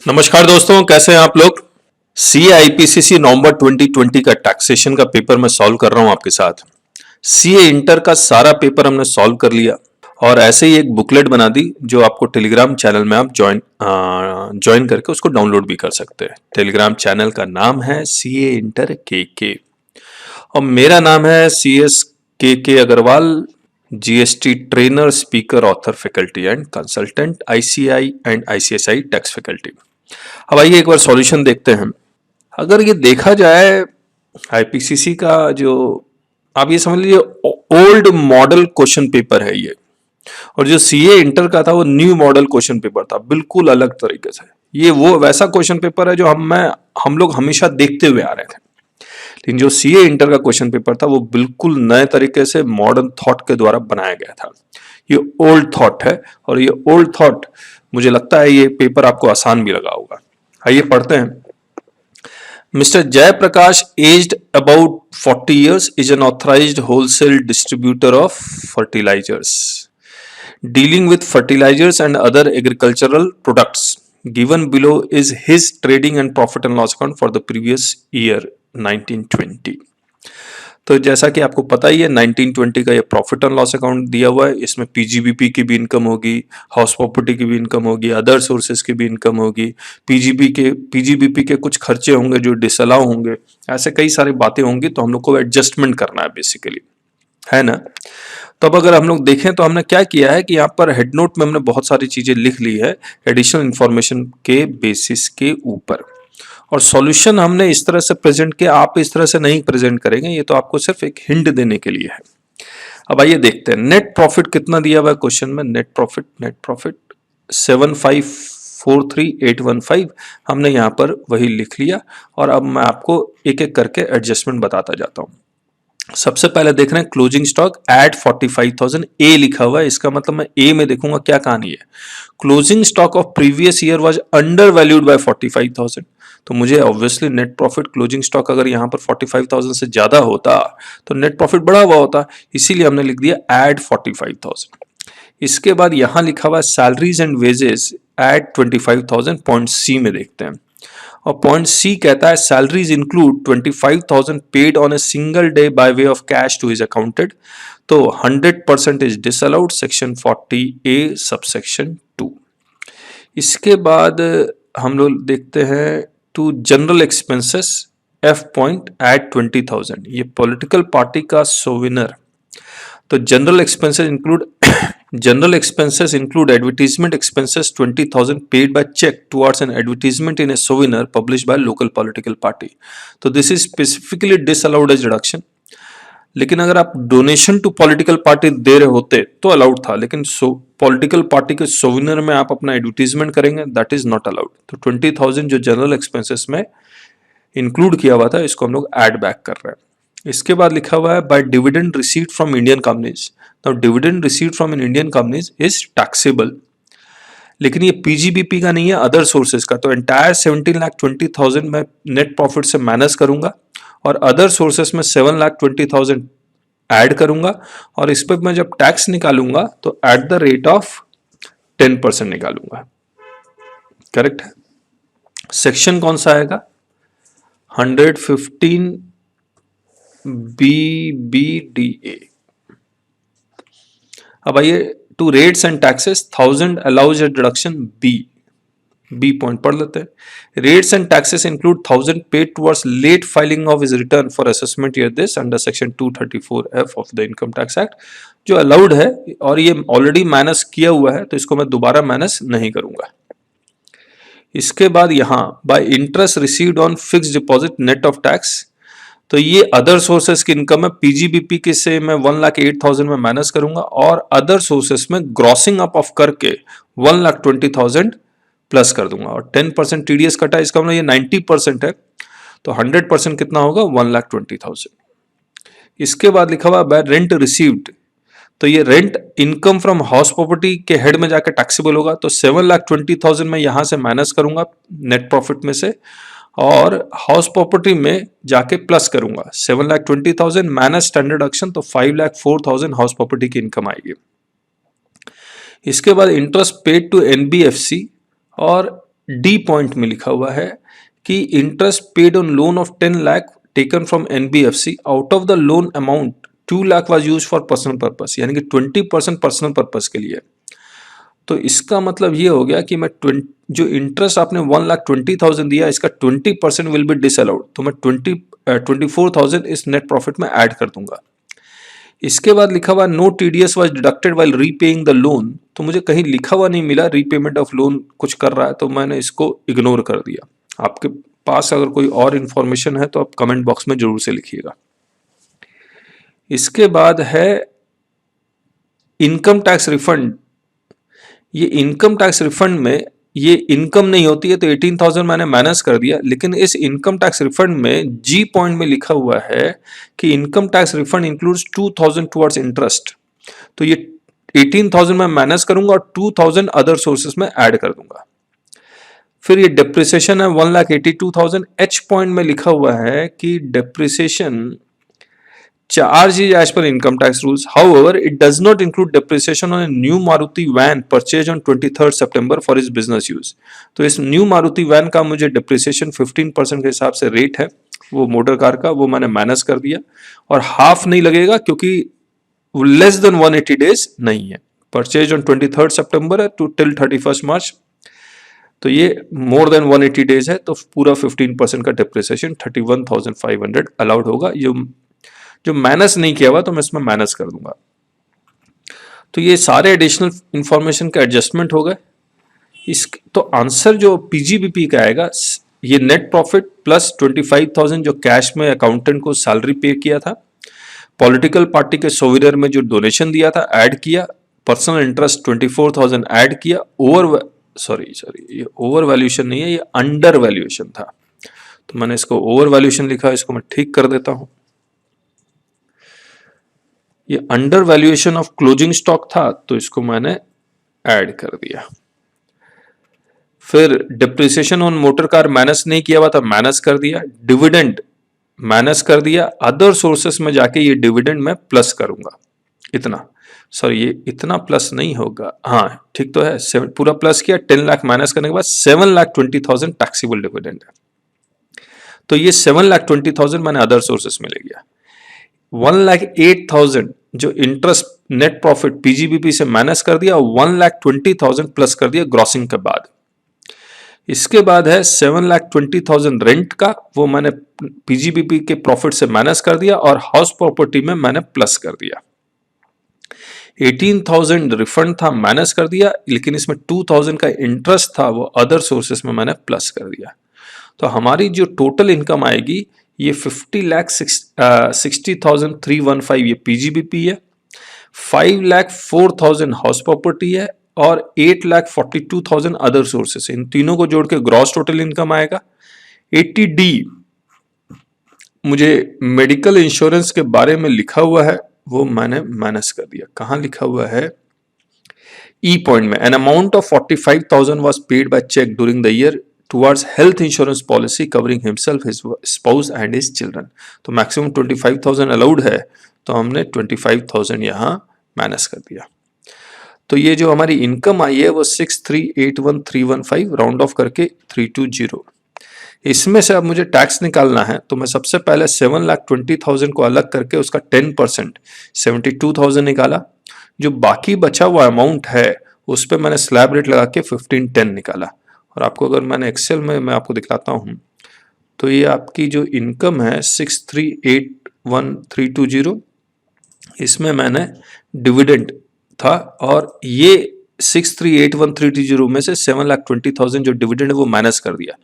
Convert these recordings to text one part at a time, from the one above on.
नमस्कार दोस्तों, कैसे हैं आप लोग। CIPCC नवंबर 2020 का टैक्सेशन का पेपर मैं सॉल्व कर रहा हूं आपके साथ। CA इंटर का सारा पेपर हमने सॉल्व कर लिया और ऐसे ही एक बुकलेट बना दी जो आपको टेलीग्राम चैनल में आप ज्वाइन करके उसको डाउनलोड भी कर सकते हैं। टेलीग्राम चैनल का नाम है CA इंटर KK और मेरा नाम है CS KK Agarwal, GST trainer, speaker, author, faculty and consultant, ICI and ICSI tax faculty. अब आइए एक बार सॉल्यूशन देखते हैं। अगर ये देखा जाए आईपीसीसी का जो आप ये समझ लीजिए ओल्ड मॉडल क्वेश्चन पेपर है ये, और जो सीए इंटर का था वो न्यू मॉडल क्वेश्चन पेपर था, बिल्कुल अलग तरीके से। ये वो वैसा क्वेश्चन पेपर है जो हम लोग हमेशा देखते हुए आ रहे थे, लेकिन जो सीए इंटर का क्वेश्चन पेपर था वो बिल्कुल नए तरीके से मॉडर्न थॉट के द्वारा बनाया गया था। ये ओल्ड थॉट है और ये ओल्ड थॉट मुझे लगता है ये पेपर आपको आसान भी लगा होगा। आइए पढ़ते हैं। Mr. Jayaprakash, aged about 40 years, is an authorized wholesale distributor of fertilizers, dealing with fertilizers and other agricultural products. Given below is his trading and profit and loss account for the previous year 1920. तो जैसा कि आपको पता ही है 1920 का ये profit and loss account दिया हुआ है। इसमें पीजीबीपी की भी इनकम होगी, हाउस प्रॉपर्टी की भी इनकम होगी, अदर सोर्सेज की भी इनकम होगी, पीजीबीपी के कुछ खर्चे होंगे जो डिसअलाउ होंगे, ऐसे कई सारी बातें होंगी। तो हम लोग को एडजस्टमेंट करना है बेसिकली, है ना। तो अब अगर हम लोग देखें तो हमने क्या किया है कि यहाँ पर हेड नोट में हमने बहुत सारी चीजें लिख ली है एडिशनल इंफॉर्मेशन के बेसिस के ऊपर, और सॉल्यूशन हमने इस तरह से प्रेजेंट किया। आप इस तरह से नहीं प्रेजेंट करेंगे, ये तो आपको सिर्फ एक हिंट देने के लिए है। अब आइए देखते हैं नेट प्रॉफिट कितना दिया हुआ है क्वेश्चन में। नेट प्रॉफिट 7543815 हमने यहाँ पर वही लिख लिया, और अब मैं आपको एक एक करके एडजस्टमेंट बताता जाता हूँ। सबसे पहले देख रहे हैं क्लोजिंग स्टॉक एट 45,000, ए लिखा हुआ है, इसका मतलब मैं ए में देखूंगा क्या कहानी है। Closing stock of previous year was under valued bye 45,000, तो मुझे obviously net profit closing stock अगर यहाँ पर 45,000 से ज्यादा होता तो नेट प्रॉफिट बढ़ा हुआ होता, इसीलिए हमने लिख दिया एट 45,000। इसके बाद यहाँ लिखा हुआ salaries and wages at 25,000, point C में देखते हैं, और पॉइंट सी कहता है salaries include 25,000 paid on a single day by way of cash to his accounted, तो 100% is disallowed, section 40A subsection 2। इसके बाद हम लोग देखते हैं to general expenses F point at 20,000, ये पॉलिटिकल पार्टी का सोविनर, तो general expenses include advertisement expenses 20,000 paid by check towards an advertisement in a souvenir published by local political party, तो this is specifically disallowed as deduction। लेकिन अगर आप donation to political party दे रहे होते तो allowed था, लेकिन पॉलिटिकल पार्टी के सोविनर में आप अपना एडवर्टीजमेंट करेंगे, दैट इज नॉट अलाउड। तो 20,000 जो जनरल एक्सपेंसेस में इंक्लूड किया हुआ था, इसको हम लोग ऐड बैक कर रहे हैं। इसके बाद लिखा हुआ है by dividend received from Indian companies, तो dividend received from Indian companies is taxable, लेकिन ये पीजीबीपी का नहीं है, अदर सोर्सेज का। तो एंटायर 17,20,000 में नेट प्रॉफिट से माइनस करूंगा और अदर सोर्सेस में 7,20,000 ऐड करूंगा, और इस पर मैं जब टैक्स निकालूंगा तो एट द रेट ऑफ 10% निकालूंगा। करेक्ट है। सेक्शन कौन सा आएगा? 115BBDA। अब आइए to rates and taxes 1000 allows a deduction, B point पढ़ लेते हैं। Rates and taxes include 1000 paid towards late filing of his return for assessment year this under section 234F of the income tax act, जो allowed है, और ये already minus किया हुआ है तो इसको मैं दोबारा माइनस नहीं करूंगा। इसके बाद यहां bye interest received on fixed deposit net of tax, तो ये अदर सोर्सेस की इनकम है। पीजीबीपी के से मैं 1,08,000 में माइनस करूंगा, और अदर सोर्सेस में ग्रॉसिंग अप ऑफ करके 1,20,000 प्लस कर दूंगा, और 10% टीडीएस कटा, इसका मतलब ये 90% है, तो 100% कितना होगा? 1,20,000। इसके बाद लिखा हुआ बाय रेंट रिसीव्ड, तो ये rent income from house property के हेड में जाकर टैक्सेबल होगा, तो 7,20,000 में यहां से माइनस करूंगा नेट प्रॉफिट में से, और हाउस प्रॉपर्टी में जाके प्लस करूंगा 7,20,000 माइनस स्टैंडर्ड डिडक्शन, तो 5,04,000 हाउस प्रॉपर्टी की इनकम आएगी। इसके बाद इंटरेस्ट पेड टू एनबीएफसी और डी पॉइंट में लिखा हुआ है कि interest paid on loan of 10 lakh taken from NBFC, out of the loan amount 2 lakh was use for personal purpose, यानी कि 20% पर्सनल पर्पस के लिए। तो इसका मतलब ये हो गया कि मैं जो इंटरेस्ट आपने 1,20,000 दिया, इसका 20% विल बी डिसअलाउड, तो मैं 24,000 इस नेट प्रॉफिट में ऐड कर दूंगा। इसके बाद लिखा हुआ no TDS was deducted while repaying the loan, तो मुझे कहीं लिखा हुआ नहीं मिला रीपेमेंट ऑफ लोन कुछ कर रहा है, तो मैंने इसको इग्नोर कर दिया। आपके पास अगर कोई और इंफॉर्मेशन है तो आप कमेंट बॉक्स में जरूर से लिखिएगा। इसके बाद है इनकम टैक्स रिफंड। ये इनकम टैक्स रिफंड में ये इनकम नहीं होती है, तो 18,000 मैंने माइनस कर दिया, लेकिन इस इनकम टैक्स रिफंड में जी पॉइंट में लिखा हुआ है कि income tax refund includes 2,000 towards interest, तो ये 18,000 मैं माइनस करूंगा और 2,000 अदर सोर्सेस में ऐड कर दूंगा। फिर ये डेप्रिसिएशन है 1,82,000, एच पॉइंट में लिखा हुआ है कि depreciation charge is as per income tax rules. However, it does not include depreciation on a new Maruti van purchased on 23rd September for its business use. तो इस न्यू मारुति वैन का मुझे depreciation 15% के हिसाब से रेट है वो motor car का, वो मैंने माइनस कर दिया, और हाफ नहीं लगेगा क्योंकि लेस देन 180 डेज नहीं है। परचेज ऑन 23rd September है टू टिल 31st March, तो ये मोर देन 180 डेज है, तो पूरा 15% का डिप्रिसिएशन 31,500 अलाउड होगा। ये जो माइनस नहीं किया हुआ तो मैं इसमें माइनस कर दूंगा। तो ये सारे एडिशनल इंफॉर्मेशन का एडजस्टमेंट हो गए। इस तो आंसर जो पीजीबीपी का आएगा, ये नेट प्रॉफिट प्लस 25,000 जो कैश में अकाउंटेंट को सैलरी पे किया था, पॉलिटिकल पार्टी के सोविनियर में जो डोनेशन दिया था ऐड किया, पर्सनल इंटरेस्ट 24,000 ऐड किया, ये ओवर वैल्यूएशन नहीं है, ये अंडर वैल्यूएशन था, तो मैंने इसको ओवर वैल्यूएशन लिखा, इसको मैं ठीक कर देता हूं। ये under valuation of closing stock था, तो इसको मैंने ऐड कर दिया। फिर depreciation on motor car minus नहीं किया हुआ था, माइनस कर दिया। डिविडेंड माइनस कर दिया। अदर सोर्सेस में जाके ये डिविडेंड मैं प्लस करूंगा, इतना, सॉरी ये इतना प्लस नहीं होगा, हाँ ठीक तो है, पूरा प्लस किया, 10 लाख माइनस करने के बाद 7,20,000 टैक्सेबल डिविडेंड है, तो ये 7,20,000 मैंने अदर सोर्सेस में ले गया। 1,08,000 जो इंटरेस्ट नेट प्रॉफिट पीजीबीपी से माइनस कर दिया, 1,20,000 प्लस कर दिया ग्रॉसिंग के बाद। इसके बाद है 7,20,000 रेंट का, वो मैंने पीजीबीपी के प्रॉफिट से माइनस कर दिया और हाउस प्रॉपर्टी में मैंने प्लस कर दिया। 18,000 रिफंड था, माइनस कर दिया, लेकिन इसमें 2,000 का इंटरेस्ट था, वो अदर सोर्सेस में मैंने प्लस कर दिया। तो हमारी जो टोटल इनकम आएगी ये 50,60,315 ये पीजीबीपी है, 5,04,000 हाउस प्रॉपर्टी है और 8,42,000 अदर सोर्सेस। इन तीनों को जोड़ के ग्रॉस टोटल इनकम आएगा 80D। मुझे मेडिकल इंश्योरेंस के बारे में लिखा हुआ है, वो मैंने माइनस कर दिया। कहां लिखा हुआ है? ई पॉइंट में, an amount of 45,000 was paid by cheque during the year towards health insurance policy covering himself, his spouse and his children। तो मैक्सिमम 25,000 अलाउड है, तो हमने 25,000 यहाँ माइनस कर दिया। तो ये जो हमारी इनकम आई है वो 6381315 राउंड ऑफ करके 320। इसमें से अब मुझे टैक्स निकालना है, तो मैं सबसे पहले 7,20,000 को अलग करके उसका 10% 72,000 निकाला। जो बाकी बचा हुआ अमाउंट है उस पर मैंने स्लैब रेट लगा के 1510 निकाला। और आपको अगर मैंने एक्सेल में मैं आपको दिखाता हूं, तो ये आपकी जो इनकम है 6381320, इसमें मैंने डिविडेंड था और ये 6381320 में से 7,20,000 जो डिविडेंड है वो माइनस कर दिया,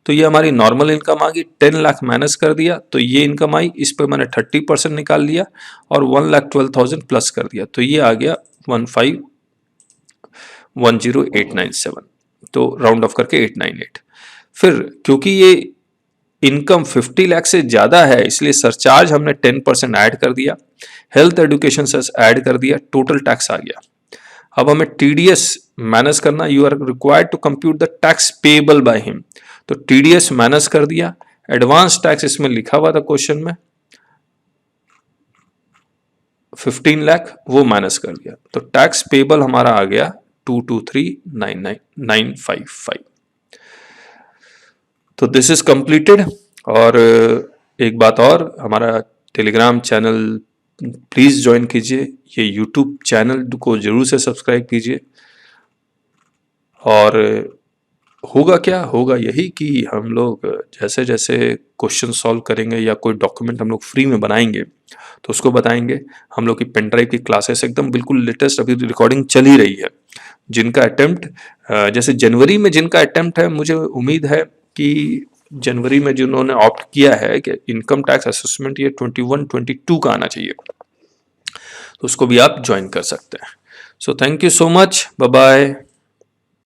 तो ये हमारी नॉर्मल इनकम आ गई। 10 लाख माइनस कर दिया तो ये इनकम आई, इस पर मैंने 30% निकाल लिया और 1,12,000 प्लस कर दिया, तो ये आ गया 1510897, तो राउंड ऑफ करके 898। फिर क्योंकि ये इनकम 50 लाख से ज्यादा है इसलिए सरचार्ज हमने 10% ऐड कर दिया, हेल्थ एजुकेशन सेस ऐड कर दिया, टोटल टैक्स आ गया। अब हमें टीडीएस माइनस करना, you are required to compute the tax payable by him, तो टीडीएस माइनस कर दिया। एडवांस टैक्स इसमें लिखा हुआ था क्वेश्चन में 15 लाख, वो माइनस कर दिया, तो टैक्स पेएबल हमारा आ गया 223,955। तो दिस इज कंप्लीटेड। और एक बात और, हमारा टेलीग्राम चैनल प्लीज ज्वाइन कीजिए, ये यूट्यूब चैनल को जरूर से सब्सक्राइब कीजिए। और होगा क्या, होगा यही कि हम लोग जैसे जैसे क्वेश्चन सॉल्व करेंगे या कोई डॉक्यूमेंट हम लोग फ्री में बनाएंगे तो उसको बताएंगे। हम लोग की पेन ड्राइव की क्लासेस एकदम बिल्कुल लेटेस्ट अभी रिकॉर्डिंग चल ही रही है। जिनका अटेम्प्ट जैसे जनवरी में जिनका अटेम्प्ट है, मुझे उम्मीद है कि जनवरी में जिन्होंने ऑप्ट किया है कि इनकम टैक्स असेसमेंट ये 21-22 का आना चाहिए, तो उसको भी आप ज्वाइन कर सकते हैं। So thank you so much, bye bye.